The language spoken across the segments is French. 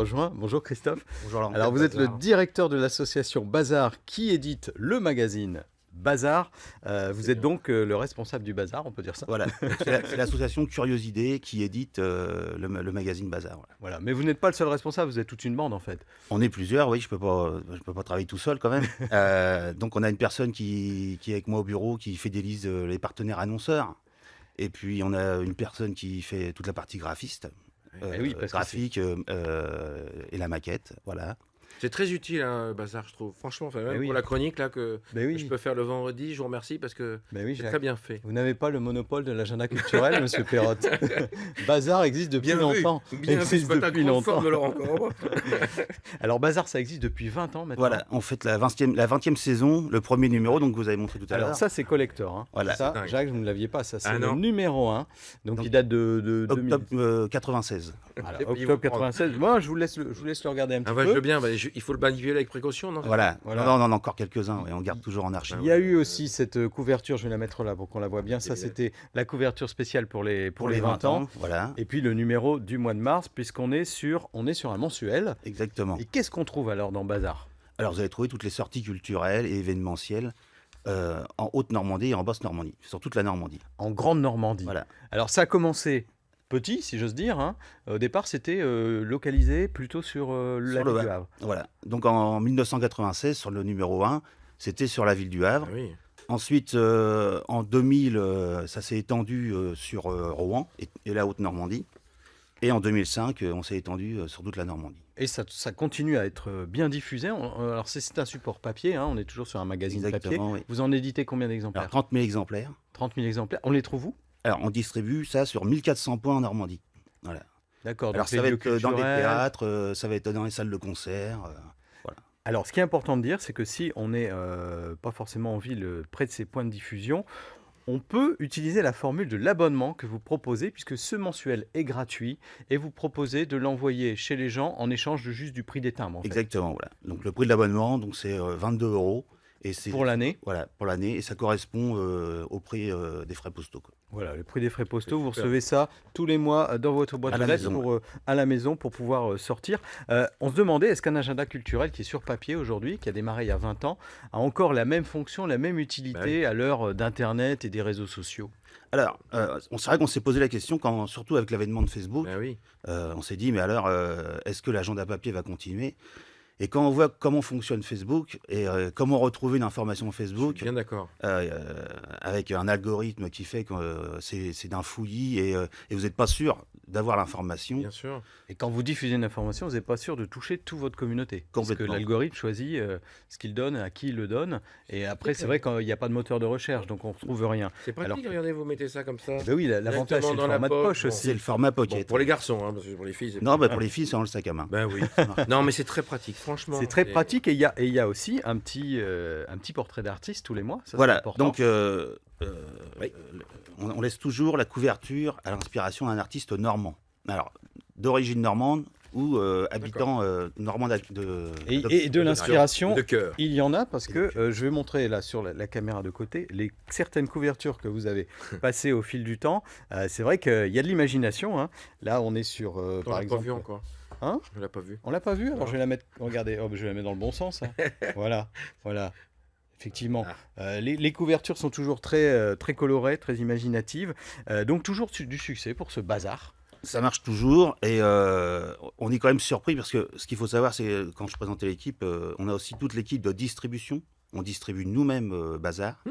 rejoint. Bonjour Christophe. Bonjour Laurent. Alors vous êtes le Bazar. directeur de l'association Bazar qui édite le magazine Bazar. Vous êtes bien. donc le responsable du Bazar, on peut dire ça. Voilà, c'est l'association Curiosité qui édite le magazine Bazar. Voilà. Voilà. Mais vous n'êtes pas le seul responsable, vous êtes toute une bande en fait. On est plusieurs, oui, je peux pas travailler tout seul quand même. Donc on a une personne qui est avec moi au bureau, qui fidélise les partenaires annonceurs. Et puis on a une personne qui fait toute la partie graphiste, Eh oui, parce que graphique et la maquette, voilà. C'est très utile, hein, Bazar, je trouve. Franchement, enfin, même oui. pour la chronique là, que Ben oui. je peux faire le vendredi, je vous remercie parce que Ben oui, c'est Jacques. très bien fait. Vous n'avez pas le monopole de l'agenda culturel, monsieur Perrotte. Bazar existe depuis Bien vu, longtemps. bien vu, Existe c'est pas ta depuis grande longtemps. forme, Laurent. encore. Alors Bazar, ça existe depuis 20 ans maintenant. Voilà, on fête la 20e saison, le premier numéro, donc vous avez montré tout à l'heure. Alors ça c'est collector. Hein. Voilà. Ça, C'est dingue. Jacques, vous ne l'aviez pas. Ça c'est Ah le non. numéro 1. Donc Donc, il date de 2000. Octobre 96. Voilà, Et puis, octobre vous prendre. 96. Moi, je vous laisse le regarder un petit Ah, bah, je peu. veux bien, bah, il faut le manipuler avec précaution, non? Voilà. Voilà. Non, on en a encore quelques-uns, ouais, on garde toujours en archive. Il y a eu aussi cette couverture, je vais la mettre là pour qu'on la voit bien. Ça, Et c'était la couverture spéciale pour les 20 ans. Voilà, Et puis le numéro du mois de mars, puisqu'on est sur un mensuel. exactement. Et qu'est-ce qu'on trouve alors dans Bazar? Alors vous allez trouver toutes les sorties culturelles et événementielles en Haute-Normandie et en Basse-Normandie, sur toute la Normandie. En Grande Normandie. Voilà. Alors ça a commencé petit, si j'ose dire. Hein. Au départ, c'était localisé plutôt sur la le ville du Havre. Havre. Voilà. Donc en 1996, sur le numéro 1, c'était sur la ville du Havre. Ah oui. Ensuite, en 2000, ça s'est étendu sur Rouen et la Haute-Normandie. Et en 2005, on s'est étendu sur toute la Normandie. Et ça continue à être bien diffusé. Alors c'est un support papier, hein, on est toujours sur un magazine papier. Exactement, oui. Vous en éditez combien d'exemplaires? Alors 30 000 exemplaires. 30 000 exemplaires. On les trouve où? Alors on distribue ça sur 1400 points en Normandie. Voilà. D'accord. Alors donc les ça va lieux être dans des culturels. théâtres, ça va être dans les salles de concert. Voilà. Alors ce qui est important de dire, c'est que si on n'est pas forcément en ville près de ces points de diffusion, on peut utiliser la formule de l'abonnement que vous proposez, puisque ce mensuel est gratuit et vous proposez de l'envoyer chez les gens en échange de juste du prix des timbres. En fait. Exactement, voilà. Donc le prix de l'abonnement, donc c'est 22 €. Et c'est Pour l'année. Voilà, pour l'année. Et ça correspond au prix des frais postaux, quoi. Voilà, le prix des frais postaux, vous Super. recevez ça tous les mois dans votre boîte À aux la lettres maison, à la maison pour pouvoir sortir. On se demandait, est-ce qu'un agenda culturel qui est sur papier aujourd'hui, qui a démarré il y a 20 ans, a encore la même fonction, la même utilité Bah à l'heure d'Internet et des réseaux sociaux? Alors, c'est vrai qu'on s'est posé la question, surtout avec l'avènement de Facebook, Bah oui. on s'est dit, mais alors, est-ce que l'agenda papier va continuer? Et quand on voit comment fonctionne Facebook et comment retrouver une information Je suis Facebook, bien d'accord. avec un algorithme qui fait que c'est d'un fouillis et vous n'êtes pas sûr d'avoir l'information. Bien sûr. Et quand vous diffusez une information, vous n'êtes pas sûr de toucher toute votre communauté. Parce que Complètement. l'algorithme choisit ce qu'il donne, à qui il le donne. Et après, c'est vrai qu'il n'y a pas de moteur de recherche, donc on ne retrouve rien. C'est pratique, Alors- regardez, vous mettez ça comme ça. Eh ben oui, l'avantage, c'est Directement le dans la format de poche, poche bon. aussi. C'est le format Bon, pocket. pour les garçons, hein, parce que pour les filles, c'est Non, bah, pour les filles, c'est dans le sac à main. Ben oui. Non, mais c'est très pratique, franchement. C'est très pratique et il y a aussi un petit portrait d'artiste tous les mois. Ça, c'est Voilà, important. donc Oui. on laisse toujours la couverture à l'inspiration d'un artiste normand. Alors, d'origine normande ou habitant normand Et de l'inspiration, De cœur. il y en a parce que je vais montrer là sur la caméra de côté certaines couvertures que vous avez passées au fil du temps. C'est vrai qu'il y a de l'imagination. Hein. Là, on est sur, On par l'a pas exemple... vu encore. Hein? Je l'ai pas vu. On l'a pas vu, alors Non. je vais la mettre. Regardez, je vais la mettre dans le bon sens. Hein. Voilà. Effectivement, les couvertures sont toujours très colorées, très imaginatives. Donc toujours du succès pour ce bazar. Ça marche toujours et on est quand même surpris parce que ce qu'il faut savoir, c'est quand je présentais l'équipe, on a aussi toute l'équipe de distribution. On distribue nous-mêmes Bazar.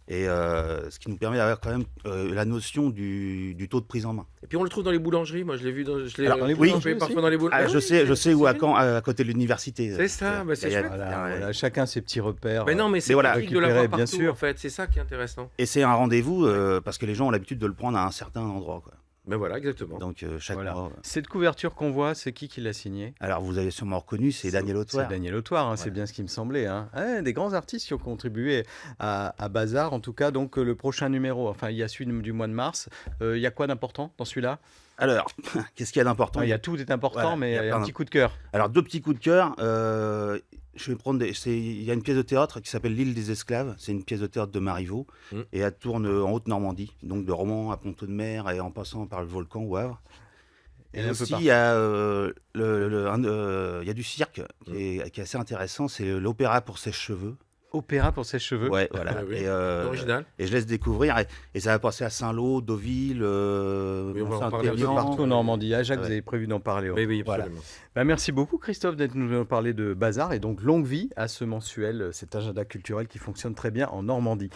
Et ce qui nous permet d'avoir quand même la notion du taux de prise en main. Et puis on le trouve dans les boulangeries. Moi, je l'ai vu dans Alors, dans les oui. boulangeries parfois aussi dans les boulangeries. Ah, je sais où, à côté de l'université. C'est ça, bah, c'est Il y a- chouette. Voilà, chacun ses petits repères. Mais non, mais c'est voilà, pratique de l'avoir récupérer, bien partout, sûr. en fait. C'est ça qui est intéressant. Et c'est un rendez-vous parce que les gens ont l'habitude de le prendre à un certain endroit, quoi. Mais voilà, exactement. Donc chaque Voilà. mois. Cette couverture qu'on voit, c'est qui l'a signée? Alors vous avez sûrement reconnu, c'est Daniel C'est Autoire. Daniel Autoire, hein, c'est bien ce qui me semblait. Hein. Des grands artistes qui ont contribué à Bazar, en tout cas. Donc le prochain numéro, enfin il y a celui du mois de mars. Il y a quoi d'important dans celui-là? Alors, qu'est-ce qu'il y a d'important? Il y a tout est important, Voilà, mais il y a un plein petit coup de cœur. Alors, deux petits coups de cœur. Je vais prendre il y a une pièce de théâtre qui s'appelle L'île des esclaves. C'est une pièce de théâtre de Marivaux. Et elle tourne en Haute-Normandie, donc de Romans à Pont-de-Mer et en passant par le volcan au Havre. Il y Et en a un peu aussi, partout. il y a du cirque qui est assez intéressant, c'est l'opéra pour sèche-cheveux. Opéra pour sèche-cheveux. Ouais, voilà. Ah oui, Et, original. et je laisse découvrir. Et ça va passer à Saint-Lô, Deauville, Oui, on va en parler Un peu Saint-Élian. partout en Normandie. Ah, Jacques, Ouais. vous avez prévu d'en parler. Oui, oui, Voilà. absolument. Bah, merci beaucoup, Christophe, d'être nous parler de Bazar et donc longue vie à ce mensuel, cet agenda culturel qui fonctionne très bien en Normandie.